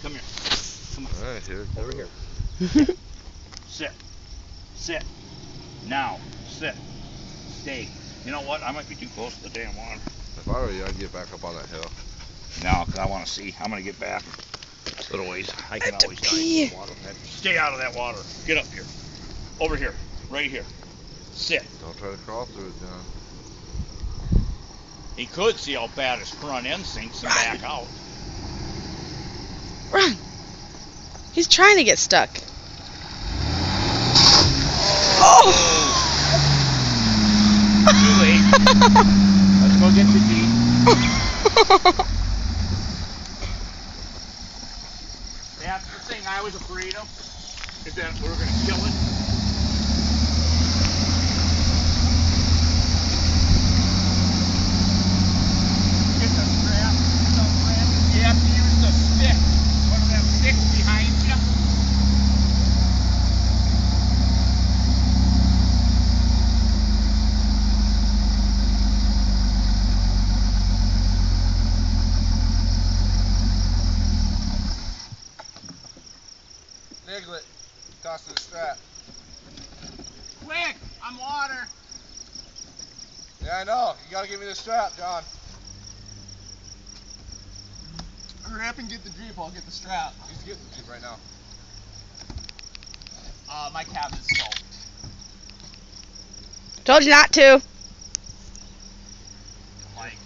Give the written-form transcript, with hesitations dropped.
Come here. Come on. Alright, here. Over here. Sit. Sit. Now. Sit. Stay. You know what? I might be too close to the damn water. If I were you, I'd get back up on that hill. No, because I want to see. I'm going to get back a little ways. I can always dive in the water. Stay out of that water. Get up here. Over here. Right here. Sit. Don't try to crawl through it, John. He could see how bad his front end sinks and back out. Run! He's trying to get stuck. Oh! Too late. Let's go get the Jeep. That's the thing I was afraid of, is that we were going to kill it. Get the strap. You have to use the stick. One of them sticks behind you. Niglet, toss the strap. Quick! I'm water. Yeah, I know. You gotta give me the strap, John. Hurry up and get the Jeep, I'll get the strap. He's getting the Jeep right now. My cabin's soaked. Told you not to.